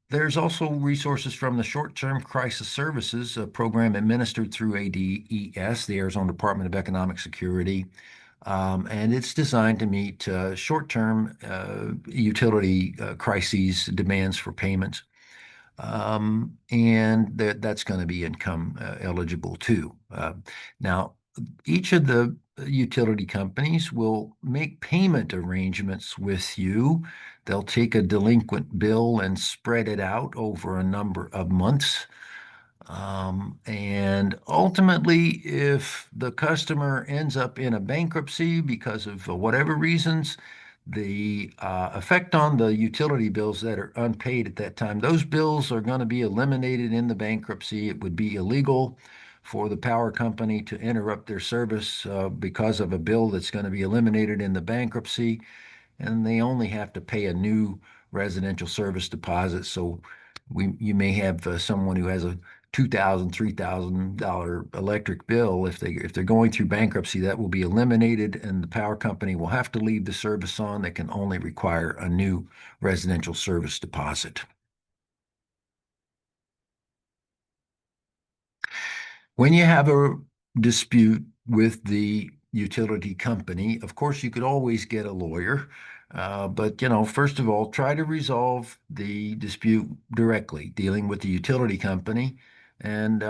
There's also resources from the Short-Term Crisis Services program administered through ADES, the Arizona Department of Economic Security, and it's designed to meet short-term utility crises demands for payments. And that's going to be income eligible too. Now, each of the utility companies will make payment arrangements with you. They'll take a delinquent bill and spread it out over a number of months. And ultimately, if the customer ends up in a bankruptcy because of whatever reasons, the effect on the utility bills that are unpaid at that time, those bills are going to be eliminated in the bankruptcy. It would be illegal for the power company to interrupt their service because of a bill that's going to be eliminated in the bankruptcy, and they only have to pay a new residential service deposit. So you may have someone who has a $2,000, $3,000 electric bill. If they're going through bankruptcy, that will be eliminated, and the power company will have to leave the service on. They can only require a new residential service deposit. When you have a dispute with the utility company, of course, you could always get a lawyer. But, first of all, try to resolve the dispute directly, dealing with the utility company. And,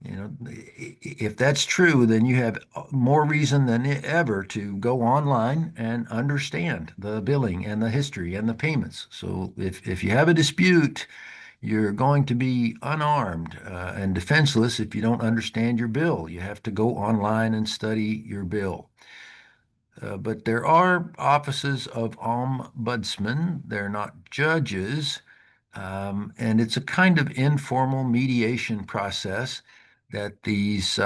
if that's true, then you have more reason than ever to go online and understand the billing and the history and the payments. So if you have a dispute, you're going to be unarmed and defenseless if you don't understand your bill. You have to go online and study your bill. But there are offices of ombudsman. They're not judges. And it's a kind of informal mediation process that these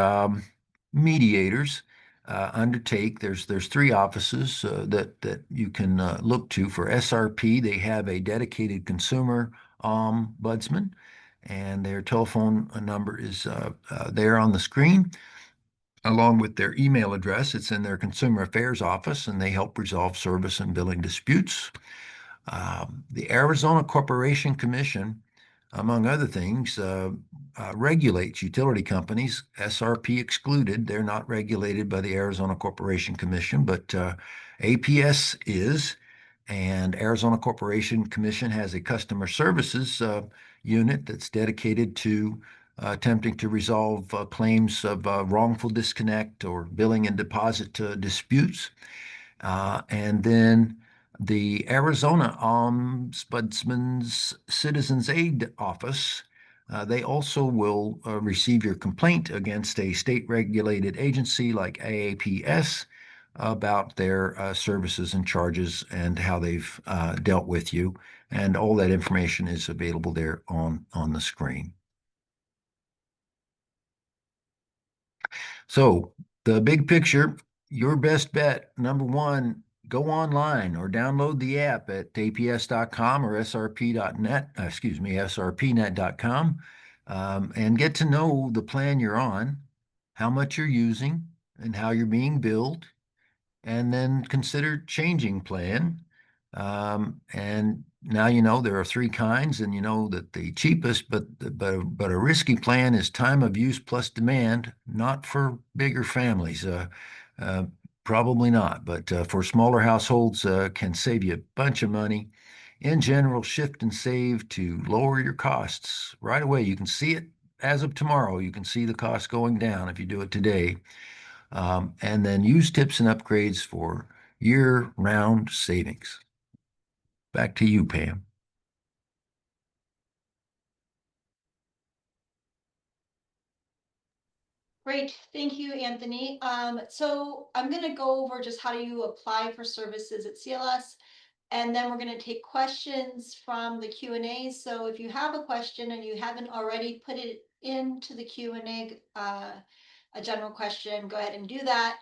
mediators undertake. There's three offices that you can look to for SRP. They have a dedicated consumer ombudsman, and their telephone number is there on the screen, along with their email address. It's in their consumer affairs office, and they help resolve service and billing disputes. The Arizona Corporation Commission, among other things, regulates utility companies, SRP excluded. They're not regulated by the Arizona Corporation Commission, but APS is. And Arizona Corporation Commission has a customer services unit that's dedicated to attempting to resolve claims of wrongful disconnect or billing and deposit disputes. And then the Arizona Ombudsman's Citizens Aid Office, they also will receive your complaint against a state regulated agency like AAPS about their services and charges and how they've dealt with you. And all that information is available there on the screen. So the big picture, your best bet, number one, go online or download the app at aps.com or srp.net, srpnet.com, and get to know the plan you're on, how much you're using, and how you're being billed, and then consider changing plan. And now you know there are three kinds, and you know that the cheapest but a risky plan is time of use plus demand, not for bigger families. Uh, Probably not, but for smaller households, can save you a bunch of money. In general, shift and save to lower your costs right away. You can see it as of tomorrow. You can see the cost going down if you do it today. And then use tips and upgrades for year-round savings. Back to you, Pam. Great, thank you, Anthony. So I'm going to go over just how do you apply for services at CLS, and then we're going to take questions from the Q&A. So if you have a question and you haven't already put it into the Q&A, a general question, go ahead and do that.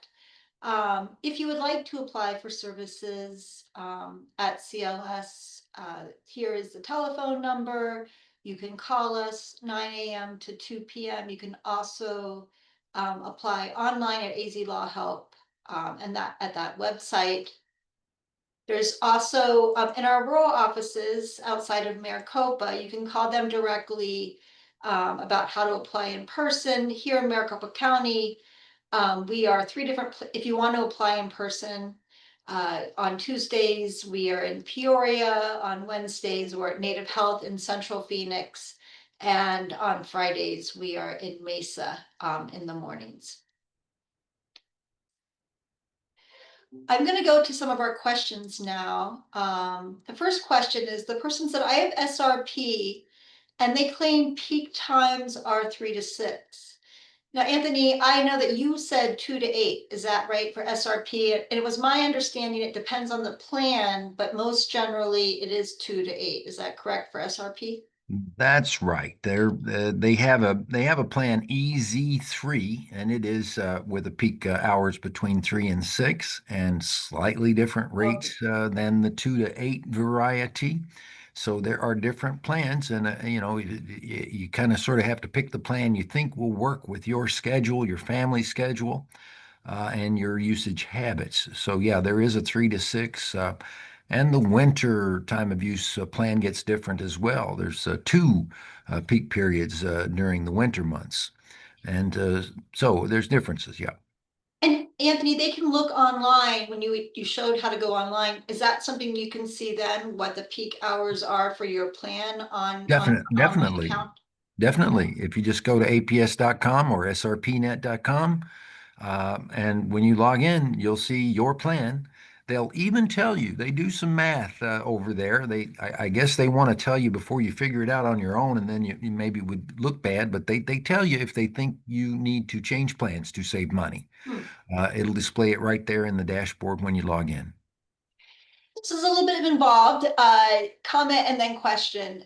If you would like to apply for services at CLS, here is the telephone number. You can call us 9 a.m. to 2 p.m. You can also apply online at AZ Law Help, and that at that website. There's also in our rural offices outside of Maricopa, you can call them directly about how to apply in person. Here in Maricopa County, we are three different, if you want to apply in person, on Tuesdays, we are in Peoria. On Wednesdays, we're at Native Health in Central Phoenix. And on Fridays, we are in Mesa in the mornings. I'm going to go to some of our questions now. The first question is, the person said, I have SRP and they claim peak times are 3 to 6. Now, Anthony, I know that you said 2 to 8. Is that right for SRP? And it was my understanding it depends on the plan, but most generally it is 2 to 8. Is that correct for SRP? That's right. They have a plan EZ3, and it is with a peak hours between 3 and 6, and slightly different Okay. rates than the 2 to 8 variety. So there are different plans, and you kind of sort of have to pick the plan you think will work with your schedule, your family schedule, and your usage habits. So yeah, there is a 3 to 6. And the winter time of use plan gets different as well. There's two peak periods during the winter months. And so there's differences, yeah. And Anthony, they can look online when you showed how to go online. Is that something you can see then, what the peak hours are for your plan on your online Definitely. account? Definitely. If you just go to aps.com or srpnet.com, and when you log in, you'll see your plan. They'll even tell you, they do some math over there. I guess they want to tell you before you figure it out on your own, and then you maybe would look bad, but they tell you if they think you need to change plans to save money. Hmm. It'll display it right there in the dashboard when you log in. This is a little bit involved. Comment and then question.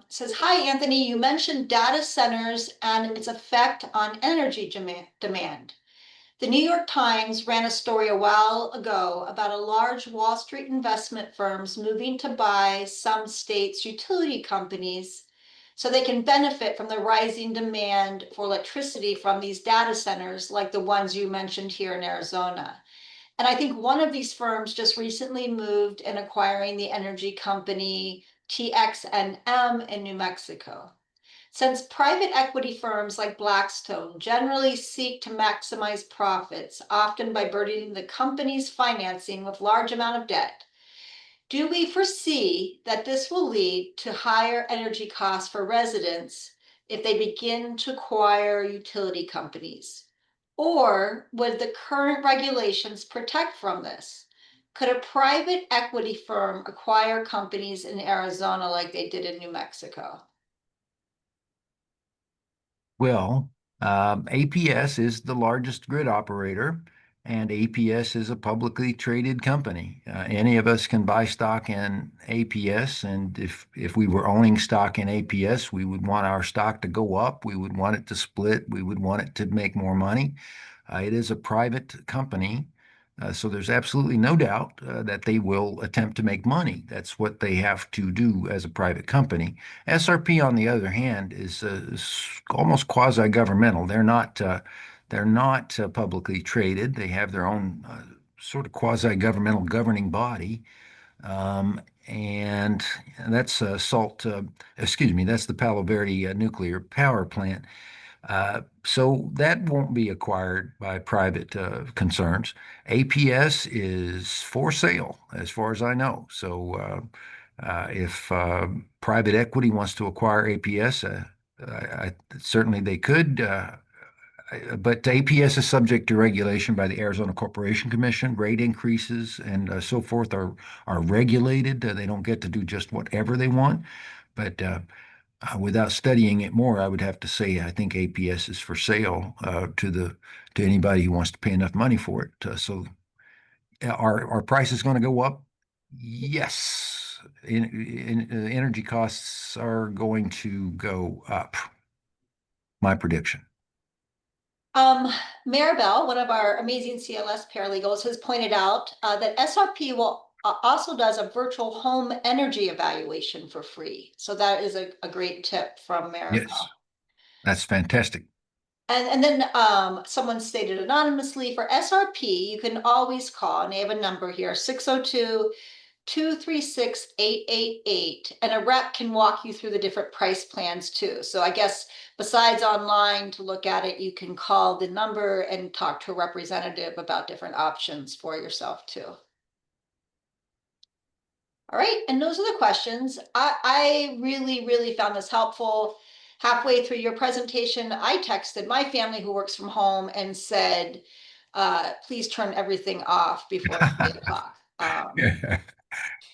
Says, hi, Anthony, you mentioned data centers and its effect on energy demand. The New York Times ran a story a while ago about a large Wall Street investment firms moving to buy some states' utility companies so they can benefit from the rising demand for electricity from these data centers like the ones you mentioned here in Arizona. And I think one of these firms just recently moved in acquiring the energy company TXNM in New Mexico. Since private equity firms like Blackstone generally seek to maximize profits, often by burdening the company's financing with large amount of debt, do we foresee that this will lead to higher energy costs for residents if they begin to acquire utility companies? Or would the current regulations protect from this? Could a private equity firm acquire companies in Arizona like they did in New Mexico? Well, APS is the largest grid operator, and APS is a publicly traded company. Any of us can buy stock in APS, and if we were owning stock in APS, we would want our stock to go up. We would want it to split. We would want it to make more money. It is a private company, so there's absolutely no doubt that they will attempt to make money. That's what they have to do as a private company. SRP, on the other hand, is almost quasi-governmental. They're not publicly traded. They have their own sort of quasi-governmental governing body, and that's excuse me, that's the Palo Verde nuclear power plant. So that won't be acquired by private concerns. APS is for sale, as far as I know. So if private equity wants to acquire APS, certainly they could. But APS is subject to regulation by the Arizona Corporation Commission. Rate increases and so forth are regulated. They don't get to do just whatever they want. But without studying it more, I would have to say I think APS is for sale to anybody who wants to pay enough money for it. So are prices going to go up? Yes. Energy costs are going to go up. My prediction. Um, Maribel, one of our amazing CLS paralegals, has pointed out that SRP will also does a virtual home energy evaluation for free. So that is a great tip from Yes, Maribel. that's fantastic. And then someone stated anonymously for SRP, you can always call, and they have a number here, 602-236-8888. And a rep can walk you through the different price plans too. So I guess besides online to look at it, you can call the number and talk to a representative about different options for yourself too. All right, and those are the questions. I really, really found this helpful. Halfway through your presentation, I texted my family who works from home and said, please turn everything off before 3 o'clock. Yeah.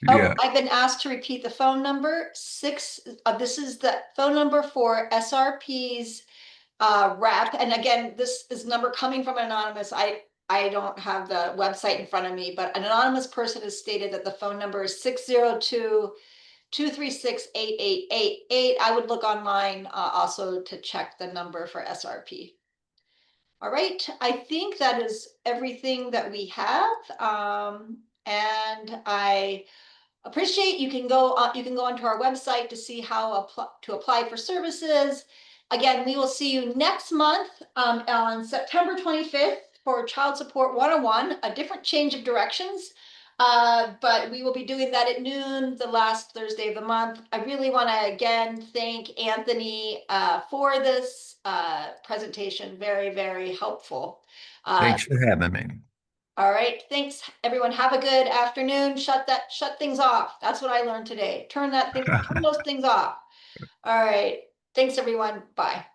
Oh, Yeah. I've been asked to repeat the phone number. This is the phone number for SRP's rep. And again, this is number coming from an anonymous. I don't have the website in front of me, but an anonymous person has stated that the phone number is 602-236-8888. I would look online also to check the number for SRP. All right, I think that is everything that we have. And I appreciate you can go onto our website to see how to apply for services. Again, we will see you next month on September 25th for Child Support 101, a different change of directions. But we will be doing that at noon, the last Thursday of the month. I really want to again thank Anthony for this presentation. Very, very helpful. Uh, Thanks for having me. all right, thanks everyone. Have a good afternoon. Shut things off. That's what I learned today. Turn those things off. All right. Thanks everyone. Bye.